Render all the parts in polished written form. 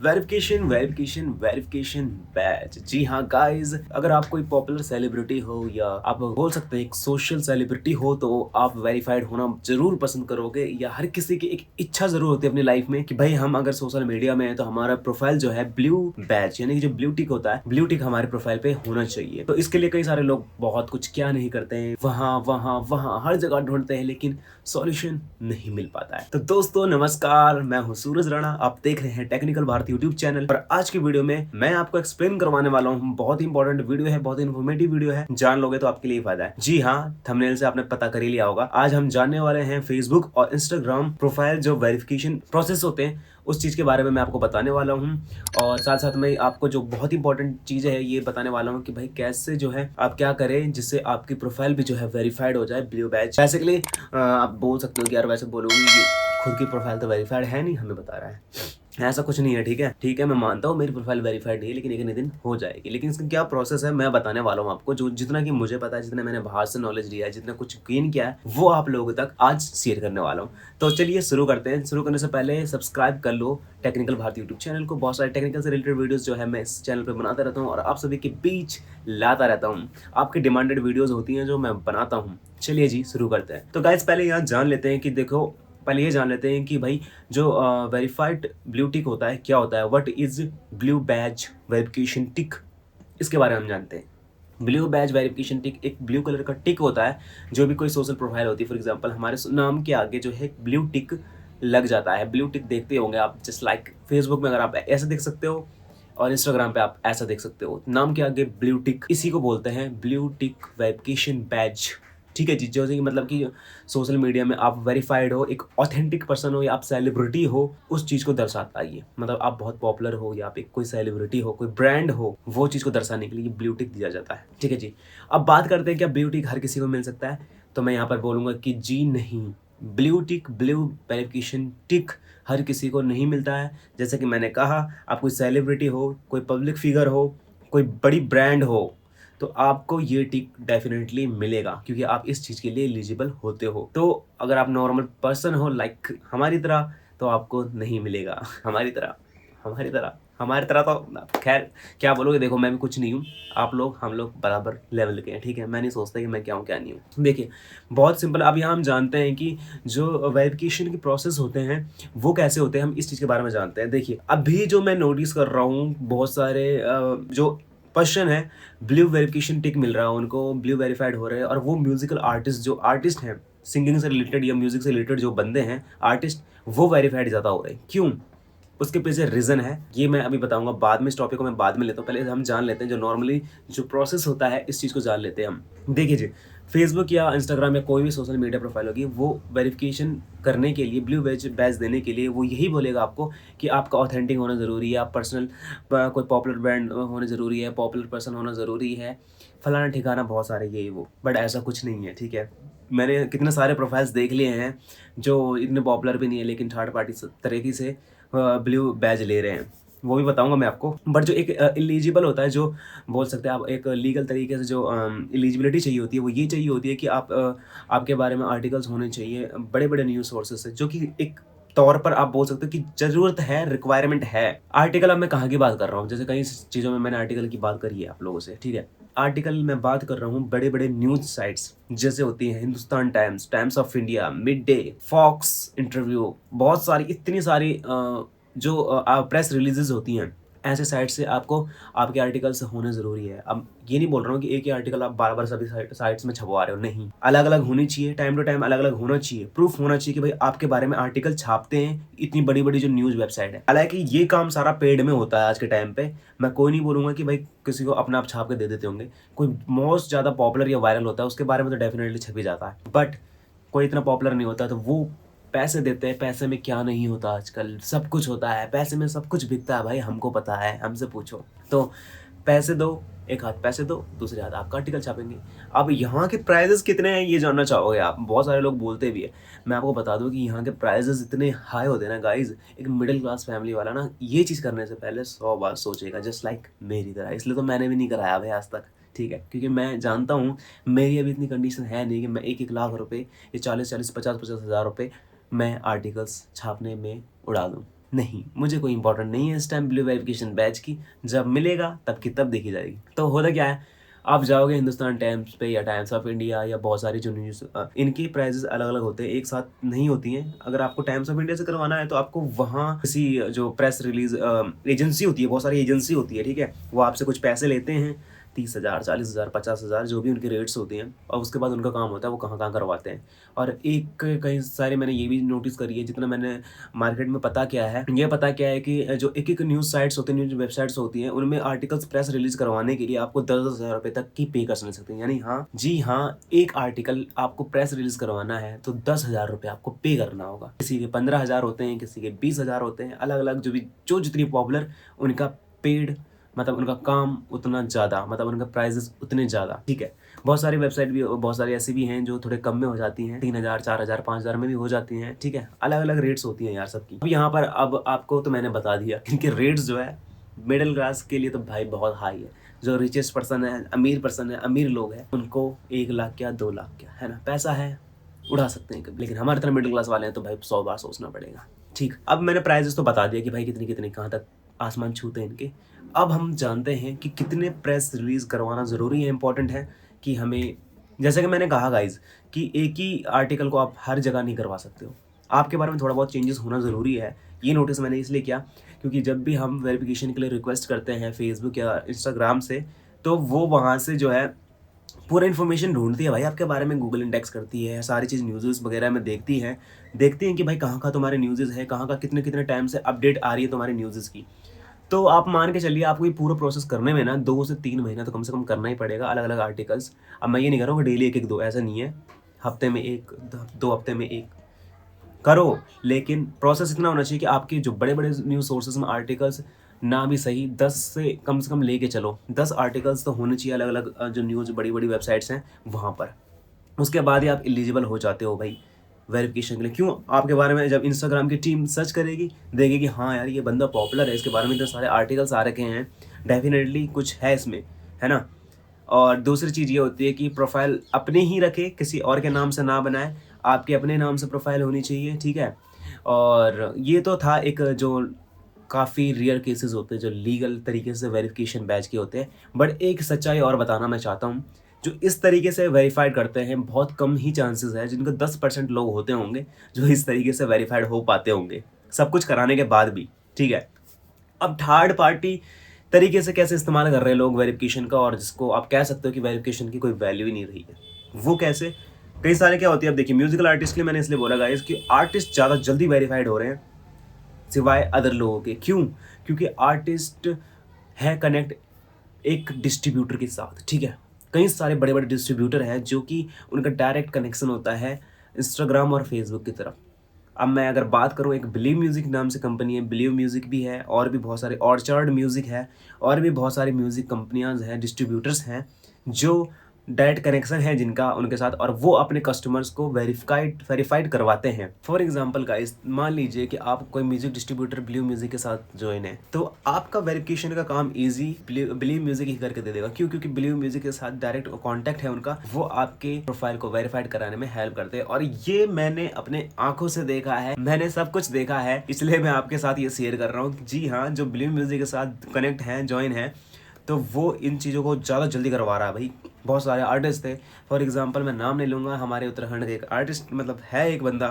Verification verification verification badge. जी हाँ guys, अगर आप कोई पॉपुलर सेलिब्रिटी हो या आप बोल सकते हैं एक सोशल सेलिब्रिटी हो तो आप वेरीफाइड होना जरूर पसंद करोगे। या हर किसी की एक इच्छा जरूर होती है अपनी लाइफ में कि भाई हम अगर सोशल मीडिया में है तो हमारा प्रोफाइल जो है ब्लू बैच यानी कि जो ब्लू टिक होता है, ब्लू टिक हमारे प्रोफाइल पे होना चाहिए। तो इसके लिए कई सारे लोग बहुत कुछ क्या नहीं करते हैं, वहां वहां वहां हर जगह ढूंढते हैं, लेकिन सॉल्यूशन नहीं मिल पाता है। तो दोस्तों नमस्कार, मैं हूं सूरज राणा, आप देख रहे हैं टेक्निकल भारती यूट्यूब चैनल पर। आज की वीडियो में मैं आपको एक्सप्लेन करवाने वाला हूं, बहुत ही इंपॉर्टेंट वीडियो है, बहुत ही इन्फॉर्मेटिव वीडियो है, जान लोगे तो आपके लिए फायदा है। जी हाँ, थंबनेल से आपने पता कर ही लिया होगा। आज हम जानने वाले हैं फेसबुक और इंस्टाग्राम प्रोफाइल जो वेरिफिकेशन प्रोसेस होते हैं उस चीज के बारे में मैं आपको बताने वाला हूँ। और साथ साथ में आपको जो बहुत इंपॉर्टेंट चीज है ये बताने वाला हूँ कि भाई कैसे जो है आप क्या करें जिससे आपकी प्रोफाइल भी जो है वेरीफाइड हो जाए, ब्लू बैच। बेसिकली आप बोल सकते हो कि यार वैसे बोलोगे कि खुद की प्रोफाइल तो वेरीफाइड है नहीं, हमें बता रहा है। ऐसा कुछ नहीं है, ठीक है, मैं मानता हूँ मेरी प्रोफाइल वेरीफाइड नहीं है, लेकिन एक न दिन हो जाएगी। लेकिन इसका क्या प्रोसेस है मैं बताने वाला हूँ आपको। जो जितना कि मुझे पता है, जितना मैंने बाहर से नॉलेज लिया है, जितना कुछ गेन किया है, वो आप लोगों तक आज शेयर करने वाला हूँ। तो चलिए शुरू करते हैं। शुरू करने से पहले सब्सक्राइब कर लो टेक्निकल भारती यूट्यूब चैनल को। बहुत सारे टेक्निकल से रिलेटेड वीडियोस जो है मैं इस चैनल पर बनाता रहता हूँ और आप सभी के बीच लाता रहता हूँ। आपकी डिमांडेड वीडियोज होती हैं जो मैं बनाता हूँ। चलिए जी शुरू करते हैं। तो गाइस पहले यहाँ जान लेते हैं कि देखो, पहले ये जान लेते हैं कि भाई जो वेरीफाइड ब्लू टिक होता है क्या होता है। What is blue badge verification tick, इसके बारे में हम जानते हैं। ब्लू बैज वेरिफिकेशन टिक एक ब्लू कलर का टिक होता है जो भी कोई सोशल प्रोफाइल होती है। फॉर एग्जांपल हमारे नाम के आगे जो है ब्लू टिक लग जाता है। ब्लू टिक देखते होंगे आप, जस्ट लाइक फेसबुक में अगर आप ऐसे देख सकते हो और इंस्टाग्राम पे आप ऐसा देख सकते हो, नाम के आगे ब्लू टिक, इसी को बोलते हैं ब्लू टिक वेरिफिकेशन बैज। ठीक है जी, जो कि मतलब कि सोशल मीडिया में आप वेरीफाइड हो, एक ऑथेंटिक पर्सन हो या आप सेलिब्रिटी हो, उस चीज़ को दर्शाता है ये। मतलब आप बहुत पॉपुलर हो या आप एक कोई सेलिब्रिटी हो, कोई ब्रांड हो, वो चीज़ को दर्शाने के लिए ब्लू टिक दिया जाता है। ठीक है जी। अब बात करते हैं क्या ब्लू टिक हर किसी को मिल सकता है, तो मैं यहाँ पर बोलूँगा कि जी नहीं। ब्लू टिक, ब्लू वेरिफिकेशन टिक हर किसी को नहीं मिलता है। जैसे कि मैंने कहा, आप कोई सेलिब्रिटी हो, कोई पब्लिक फिगर हो, कोई बड़ी ब्रांड हो, तो आपको ये टिक डेफिनेटली मिलेगा क्योंकि आप इस चीज़ के लिए एलिजिबल होते हो। तो अगर आप नॉर्मल पर्सन हो लाइक हमारी तरह तो आपको नहीं मिलेगा। हमारी तरह तो खैर क्या बोलोगे, देखो मैं भी कुछ नहीं हूँ, आप लोग हम लोग बराबर लेवल के हैं। ठीक है, मैं नहीं सोचता कि मैं क्या हूँ क्या नहीं हूँ। देखिए बहुत सिंपल, अब यहाँ हम जानते हैं कि जो वेरिफिकेशन के प्रोसेस होते हैं वो कैसे होते हैं, हम इस चीज़ के बारे में जानते हैं। देखिए अभी जो मैं नोटिस कर रहा हूँ, बहुत सारे जो पर्सन है ब्लू वेरिफिकेशन टिक मिल रहा है उनको, ब्लू वेरीफाइड हो रहे हैं, और वो म्यूजिकल आर्टिस्ट, जो आर्टिस्ट हैं सिंगिंग से रिलेटेड या म्यूजिक से रिलेटेड जो बंदे हैं आर्टिस्ट, वो वेरीफाइड ज़्यादा हो रहे हैं। क्यों? उसके पीछे रीज़न है, ये मैं अभी बताऊंगा बाद में। इस टॉपिक को मैं बाद में लेता हूँ, पहले हम जान लेते हैं जो नॉर्मली जो प्रोसेस होता है, इस चीज़ को जान लेते हैं हम। देखिए जी, फेसबुक या इंस्टाग्राम या कोई भी सोशल मीडिया प्रोफाइल होगी, वो वेरिफिकेशन करने के लिए, ब्लू बैज देने के लिए, वो यही बोलेगा आपको कि आपका ऑथेंटिक होना ज़रूरी है, आप पर्सनल कोई पॉपुलर ब्रांड होना ज़रूरी है, पॉपुलर पर्सन होना ज़रूरी है, फलाना ठिकाना, बहुत सारे ये वो। बट ऐसा कुछ नहीं है। ठीक है, मैंने कितने सारे प्रोफाइल्स देख लिए हैं जो इतने पॉपुलर भी नहीं है लेकिन थर्ड पार्टी तरीके से ब्लू बैज ले रहे हैं, वो भी बताऊंगा मैं आपको। बट जो एक एलिजिबल होता है, जो बोल सकते हैं आप एक लीगल तरीके से जो एलिजिबिलिटी चाहिए होती है, वो ये चाहिए होती है कि आपके बारे में आर्टिकल्स होने चाहिए बड़े बड़े न्यूज़ सोर्सेज से, जो कि एक तौर पर आप बोल सकते हो कि जरूरत है, रिक्वायरमेंट है। आर्टिकल अब मैं कहाँ की बात कर रहा हूँ, जैसे कई चीज़ों में मैंने आर्टिकल की बात करी है आप लोगों से। ठीक है, आर्टिकल मैं बात कर रहा हूँ बड़े बड़े न्यूज़ साइट्स जैसे होती हैं Hindustan Times, Times of India, mid day, Fox interview, बहुत सारी, इतनी सारी जो प्रेस रिलीजेस होती हैं, ऐसे साइट से आपको आपके आर्टिकल्स होने ज़रूरी है। अब ये नहीं बोल रहा हूँ कि एक ही आर्टिकल आप बार बार सभी साइट्स में छपवा रहे हो, नहीं, अलग अलग होनी चाहिए, टाइम टू टाइम अलग अलग होना चाहिए, प्रूफ होना चाहिए कि भाई आपके बारे में आर्टिकल छापते हैं इतनी बड़ी बड़ी जो न्यूज़ वेबसाइट है। हालांकि ये काम सारा पेड में होता है आज के टाइम पे। मैं कोई नहीं बोलूँगा कि भाई किसी को अपना आप छाप के दे देते होंगे, कोई मोस्ट ज़्यादा पॉपुलर या वायरल होता है उसके बारे में तो डेफिनेटली छपी जाता है, बट कोई इतना पॉपुलर नहीं होता तो वो पैसे देते हैं। पैसे में क्या नहीं होता, आजकल सब कुछ होता है, पैसे में सब कुछ बिकता है भाई, हमको पता है, हमसे पूछो। तो पैसे दो, एक हाथ पैसे दो, दूसरे हाथ आपका आर्टिकल छापेंगे। अब यहाँ के प्राइजेस कितने हैं ये जानना चाहोगे आप, बहुत सारे लोग बोलते भी है। मैं आपको बता दूं कि यहाँ के प्राइजेस इतने हाई होते हैं ना गाइज, एक मिडिल क्लास फैमिली वाला ना ये चीज़ करने से पहले 100 बार सोचेगा, जस्ट लाइक मेरी तरह। इसलिए तो मैंने भी नहीं कराया भाई आज तक। ठीक है, क्योंकि मैं जानता हूँ मेरी अभी इतनी कंडीशन है नहीं कि मैं 1-1 लाख रुपए या 40-40, 50-50 हज़ार रुपये मैं आर्टिकल्स छापने में उड़ा दूँ। नहीं, मुझे कोई इंपॉर्टेंट नहीं है इस टाइम ब्लू वेरिफिकेशन बैच की, जब मिलेगा तब की तब देखी जाएगी। तो होता क्या है, आप जाओगे हिंदुस्तान टाइम्स पे या टाइम्स ऑफ इंडिया या बहुत सारी जो न्यूज़ इनकी प्राइजेस अलग अलग होते हैं, एक साथ नहीं होती हैं। अगर आपको टाइम्स ऑफ इंडिया से करवाना है तो आपको वहाँ किसी जो प्रेस रिलीज एजेंसी होती है, बहुत सारी एजेंसी होती है, ठीक है, वो आपसे कुछ पैसे लेते हैं, 30,000, 40,000, 50,000, जो भी उनके रेट्स होते हैं, और उसके बाद उनका काम होता है वो कहाँ कहाँ करवाते हैं। और एक कई सारे मैंने ये भी नोटिस करी है, जितना मैंने मार्केट में पता किया है, ये पता क्या है कि जो एक एक न्यूज़ साइट्स होते हैं, न्यूज़ वेबसाइट्स होती हैं, उनमें आर्टिकल्स प्रेस रिलीज करवाने के लिए आपको 10,000 रुपये तक की पे कर सकते हैं। यानी हाँ जी हाँ, एक आर्टिकल आपको प्रेस रिलीज करवाना है तो 10,000 रुपये आपको पे करना होगा। किसी के 15,000 होते हैं, किसी के 20,000 होते हैं, अलग अलग जो जितनी पॉपुलर उनका पेड, मतलब उनका काम उतना ज़्यादा, मतलब उनका प्राइजेस उतने ज़्यादा, ठीक है। बहुत सारी वेबसाइट भी, बहुत सारी ऐसी भी हैं जो थोड़े कम में हो जाती हैं, 3,000, 4,000, 5,000 में भी हो जाती हैं, ठीक है। अलग अलग रेट्स होती हैं यार सबकी। अब यहाँ पर अब आपको तो मैंने बता दिया, इनके रेट्स जो है मिडिल क्लास के लिए तो भाई बहुत हाई है। जो रिचेस्ट पर्सन है, अमीर पर्सन है, अमीर लोग हैं, उनको 1 लाख क्या 2 लाख क्या है ना, पैसा है, उड़ा सकते हैं कभी। लेकिन हमारे तरह मिडिल क्लास वाले हैं तो भाई 100 बार सोचना पड़ेगा। ठीक, अब मैंने प्राइजेस तो बता दिया कि भाई कितनी कितनी कहाँ तक आसमान छूते हैं इनके। अब हम जानते हैं कि कितने प्रेस रिलीज करवाना ज़रूरी है, इंपॉर्टेंट है कि हमें, जैसे कि मैंने कहा गाइज कि एक ही आर्टिकल को आप हर जगह नहीं करवा सकते हो, आपके बारे में थोड़ा बहुत चेंजेस होना ज़रूरी है। ये नोटिस मैंने इसलिए किया क्योंकि जब भी हम वेरिफिकेशन के लिए रिक्वेस्ट करते हैं फेसबुक या इंस्टाग्राम से, तो वो वहाँ से जो है पूरा इन्फॉर्मेशन ढूंढती है भाई आपके बारे में, गूगल इंडेक्स करती है, सारी चीज़ न्यूज़ वगैरह में देखती हैं कि भाई कहाँ कहाँ तुम्हारे न्यूज़ है, कहाँ का कितने कितने टाइम से अपडेट आ रही है तुम्हारी न्यूज़ की। तो आप मान के चलिए आपको ये पूरा प्रोसेस करने में ना 2 से 3 महीना तो कम से कम करना ही पड़ेगा, अलग अलग आर्टिकल्स। अब मैं ये नहीं कह रहा हूँ कि डेली एक एक दो, ऐसा नहीं है, हफ्ते में 1, 2 हफ्ते में 1 करो, लेकिन प्रोसेस इतना होना चाहिए कि आपके जो बड़े बड़े न्यूज़ सोर्सेज में आर्टिकल्स ना भी सही 10 से कम लेके चलो, 10 आर्टिकल्स तो होने चाहिए अलग अलग जो न्यूज़ बड़ी बड़ी वेबसाइट्स हैं वहाँ पर। उसके बाद ही आप एलिजिबल हो जाते हो भाई वेरिफिकेशन के लिए। क्यों? आपके बारे में जब इंस्टाग्राम की टीम सर्च करेगी, देखेगी हाँ यार ये बंदा पॉपुलर है, इसके बारे में इतने सारे आर्टिकल्स आ रखे हैं, डेफिनेटली कुछ है इसमें, है ना। और दूसरी चीज़ ये होती है कि प्रोफाइल अपने ही रखे, किसी और के नाम से ना बनाए, आपके अपने नाम से प्रोफाइल होनी चाहिए, ठीक है। और ये तो था एक जो काफ़ी रेयर केसेस होते हैं जो लीगल तरीके से वेरिफिकेशन बैच के होते हैं। बट एक सच्चाई और बताना मैं चाहता हूँ, जो इस तरीके से वेरीफाइड करते हैं बहुत कम ही चांसेस है, जिनको 10% लोग होते होंगे जो इस तरीके से वेरीफाइड हो पाते होंगे सब कुछ कराने के बाद भी, ठीक है। अब थर्ड पार्टी तरीके से कैसे इस्तेमाल कर रहे हैं लोग वेरिफिकेशन का, और जिसको आप कह सकते हो कि वेरिफिकेशन की कोई वैल्यू ही नहीं रही है, वो कैसे? कई सारे क्या होती है, अब देखिए म्यूजिकल आर्टिस्ट के लिए मैंने इसलिए बोला गाइस कि आर्टिस्ट ज़्यादा जल्दी वेरीफाइड हो रहे हैं सिवाय अदर लोगों के। क्यों? क्योंकि आर्टिस्ट है कनेक्ट एक डिस्ट्रीब्यूटर के साथ, ठीक है। कई सारे बड़े बड़े डिस्ट्रीब्यूटर हैं जो कि उनका डायरेक्ट कनेक्शन होता है इंस्टाग्राम और फेसबुक की तरफ। अब मैं अगर बात करूं, एक बिलीव म्यूज़िक नाम से कंपनी है, बिलीव म्यूज़िक भी है, और भी बहुत सारे, ऑर्चर्ड म्यूज़िक है, और भी बहुत सारी म्यूज़िक कंपनियां हैं, डिस्ट्रीब्यूटर्स हैं जो डायरेक्ट कनेक्शन है जिनका उनके साथ, और वो अपने कस्टमर्स को वेरीफाइड करवाते हैं। फॉर एग्जांपल गाइस, मान लीजिए कि आप कोई म्यूजिक डिस्ट्रीब्यूटर बिलीव म्यूजिक के साथ ज्वाइन है, तो आपका वेरिफिकेशन का काम इजी बिलीव म्यूजिक ही करके दे देगा। क्यों? क्योंकि बिलीव म्यूजिक के साथ डायरेक्ट कॉन्टैक्ट है उनका, वो आपके प्रोफाइल को वेरीफाइड कराने में हेल्प करते हैं। और ये मैंने अपने आंखों से देखा है, मैंने सब कुछ देखा है, इसलिए मैं आपके साथ ये शेयर कर रहा हूँ। जी हाँ, जो बिलीव म्यूजिक के साथ कनेक्ट है, ज्वाइन है, तो वो इन चीज़ों को ज़्यादा जल्दी करवा रहा है भाई। बहुत सारे आर्टिस्ट थे, फॉर एग्जांपल मैं नाम नहीं लूँगा, हमारे उत्तराखंड के एक आर्टिस्ट, मतलब है एक बंदा,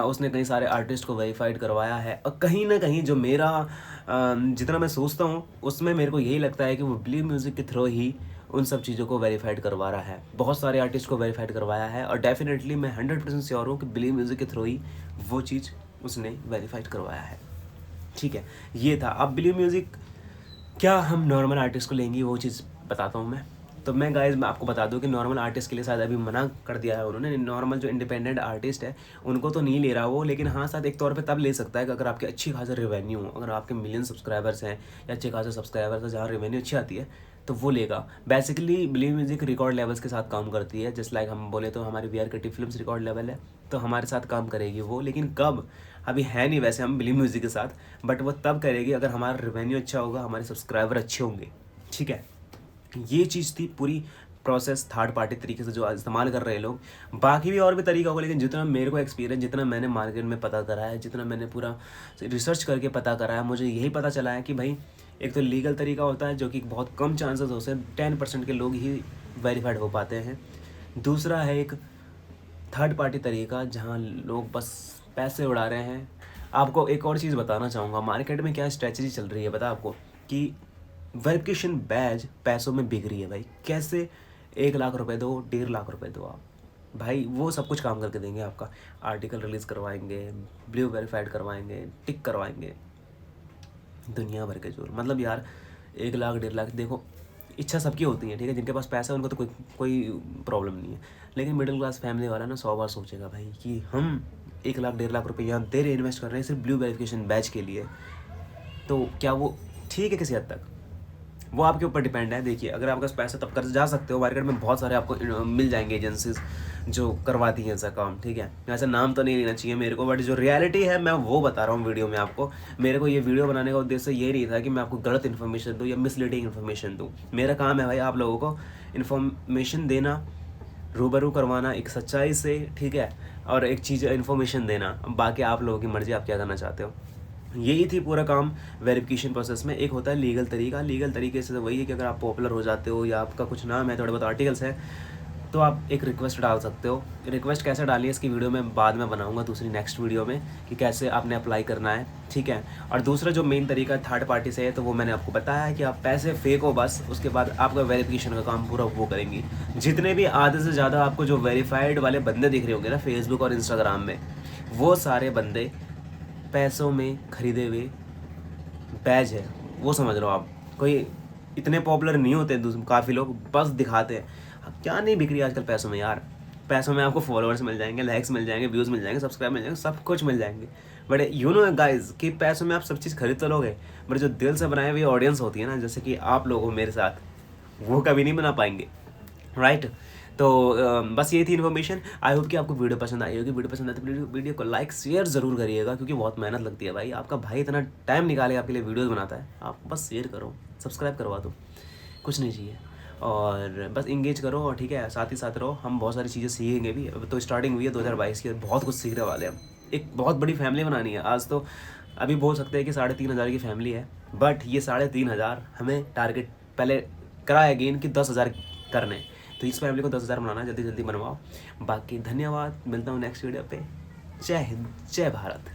उसने कई सारे आर्टिस्ट को वेरीफाइड करवाया है। और कहीं ना कहीं जो मेरा जितना मैं सोचता हूँ उसमें मेरे को यही लगता है कि वो बिलीव म्यूज़िक के थ्रू ही उन सब चीज़ों को वेरीफाइड करवा रहा है, बहुत सारे आर्टिस्ट को वेरीफाइड करवाया है। और डेफिनेटली मैं 100% श्योर हूँ कि बिलीव म्यूज़िक के थ्रू ही वो चीज़ उसने वेरीफाइड करवाया है, ठीक है। ये था। अब बिलीव म्यूज़िक क्या हम नॉर्मल आर्टिस्ट को लेंगे, वो चीज़ बताता हूँ मैं। तो मैं गाइस मैं आपको बता दूँ कि नॉर्मल आर्टिस्ट के लिए शायद अभी मना कर दिया है उन्होंने। नॉर्मल जो इंडिपेंडेंट आर्टिस्ट है उनको तो नहीं ले रहा वो, लेकिन हाँ शायद एक तौर पे तब ले सकता है कि अगर आपके अच्छी खासा रेवेन्यू हो, अगर आपके मिलियन सब्सक्राइबर्स हैं या अच्छे खासे सब्सक्राइबर्स हैं जहाँ रेवेन्यू अच्छी आती है, तो वो लेगा। Basically believe music record levels के साथ काम करती है, जस्ट लाइक हम बोले तो हमारी वी आर कटी फिल्म्स रिकॉर्ड लेवल है, तो हमारे साथ काम करेगी वो। लेकिन कब, अभी है नहीं वैसे हम बिलीव म्यूज़िक के साथ, बट वो तब करेगी अगर हमारा रेवेन्यू अच्छा होगा, हमारे सब्सक्राइबर अच्छे होंगे, ठीक है। ये चीज़ थी पूरी प्रोसेस थर्ड पार्टी तरीके से जो इस्तेमाल कर रहे हैं लोग। बाकी भी और भी तरीका होगा, लेकिन जितना मेरे को एक्सपीरियंस, जितना मैंने मार्केट में पता करा है, जितना मैंने पूरा रिसर्च करके पता करा है, मुझे यही पता चला है कि भाई एक तो लीगल तरीका होता है जो कि बहुत कम चांसेस होते हैं, 10% के लोग ही वेरीफाइड हो पाते हैं। दूसरा है एक थर्ड पार्टी तरीका जहाँ लोग बस पैसे उड़ा रहे हैं। आपको एक और चीज़ बताना चाहूँगा, मार्केट में क्या स्ट्रेटजी चल रही है पता आपको, कि वेरिफिकेशन बैज पैसों में बिक रही है भाई। कैसे? 1 लाख रुपए दो, 1.5 लाख रुपए दो आप, भाई वो सब कुछ काम करके देंगे। आपका आर्टिकल रिलीज़ करवाएंगे, ब्लू वेरीफाइड करवाएंगे, टिक करवाएंगे, दुनिया भर के जोर। मतलब यार 1 लाख 1.5 लाख, देखो इच्छा सबकी होती है, ठीक है, जिनके पास पैसा है उनको तो कोई प्रॉब्लम नहीं है, लेकिन मिडिल क्लास फैमिली वाला ना 100 बार सोचेगा भाई कि हम 1 लाख 1.5 लाख रुपये यहाँ दे रहे इन्वेस्ट कर रहे हैं सिर्फ ब्लू वेरिफिकेशन बैच के लिए, तो क्या वो ठीक है? किसी हद तक वो आपके ऊपर डिपेंड है। देखिए, अगर आपके पास पैसा तब कर जा सकते हो, मार्केट में बहुत सारे आपको मिल जाएंगे एजेंसीज जो करवाती हैं ऐसा काम, ठीक है। ऐसा नाम तो नहीं लेना चाहिए मेरे को, बट जो रियलिटी है मैं वो बता रहा हूँ वीडियो में आपको। मेरे को ये वीडियो बनाने का उद्देश्य ये नहीं था कि मैं आपको गलत इन्फॉर्मेशन दूँ या मिसलीडिंग इन्फॉर्मेशन दूँ। मेरा काम है भाई आप लोगों को इन्फॉर्मेशन देना, रूबरू करवाना एक सच्चाई से, ठीक है, और एक चीज़ इन्फॉर्मेशन देना। बाकी आप लोगों की मर्ज़ी, आप क्या करना चाहते हो। यही थी पूरा काम वेरिफिकेशन प्रोसेस में। एक होता है लीगल तरीका। लीगल तरीके से वही है कि अगर आप पॉपुलर हो जाते हो या आपका कुछ नाम है, थोड़े बहुत आर्टिकल्स हैं, तो आप एक रिक्वेस्ट डाल सकते हो। रिक्वेस्ट कैसे डालिए इसकी वीडियो मैं बाद में बनाऊंगा दूसरी नेक्स्ट वीडियो में, कि कैसे आपने अप्लाई करना है, ठीक है। और दूसरा जो मेन तरीका थर्ड पार्टी से है, तो वो मैंने आपको बताया है कि आप पैसे फेंको बस, उसके बाद आपका वेरिफिकेशन का काम पूरा वो करेंगी। जितने भी आधे से ज़्यादा आपको जो वेरीफाइड वाले बंदे दिख रहे होंगे ना फेसबुक और इंस्टाग्राम में, वो सारे बंदे पैसों में खरीदे हुए बैज है, वो समझ लो आप। कोई इतने पॉपुलर नहीं होते, काफ़ी लोग बस दिखाते हैं। क्या नहीं बिक रही आजकल पैसों में यार। पैसों में आपको फॉलोअर्स मिल जाएंगे, लाइक्स मिल जाएंगे, व्यूज़ मिल जाएंगे, सब्सक्राइब मिल जाएंगे, सब कुछ मिल जाएंगे। बट यू नो गाइज कि पैसों में आप सब चीज़ खरीद तो लोगे, बट जो दिल से बनाई हुई ऑडियंस होती है ना, जैसे कि आप लोग हो मेरे साथ, वो कभी नहीं बना पाएंगे, राइट। तो बस ये थी इन्फॉर्मेशन। आई होप कि आपको वीडियो पसंद आई होगी। वीडियो पसंद आए तो वीडियो को लाइक शेयर ज़रूर करिएगा, क्योंकि बहुत मेहनत लगती है भाई। आपका भाई इतना टाइम निकाले आपके लिए वीडियोस बनाता है, आप बस शेयर करो, सब्सक्राइब करवा दो, कुछ नहीं चाहिए, और बस इंगेज करो, और ठीक है, साथ ही साथ रहो। हम बहुत सारी चीज़ें सीखेंगे भी। अब तो स्टार्टिंग हुई है 2022 की, बहुत कुछ सीखने वाले हैं हम। एक बहुत बड़ी फैमिली बनानी है। आज तो अभी बोल सकते हैं कि 3,500 की फैमिली है, बट ये 3,500 हमें टारगेट पहले कराया गेन कि 10,000 करने। तो इस फैमिली को 10,000 बनाना है, जल्दी जल्दी बनवाओ। बाकी धन्यवाद, मिलता हूँ नेक्स्ट वीडियो पे। जय हिंद, जय भारत।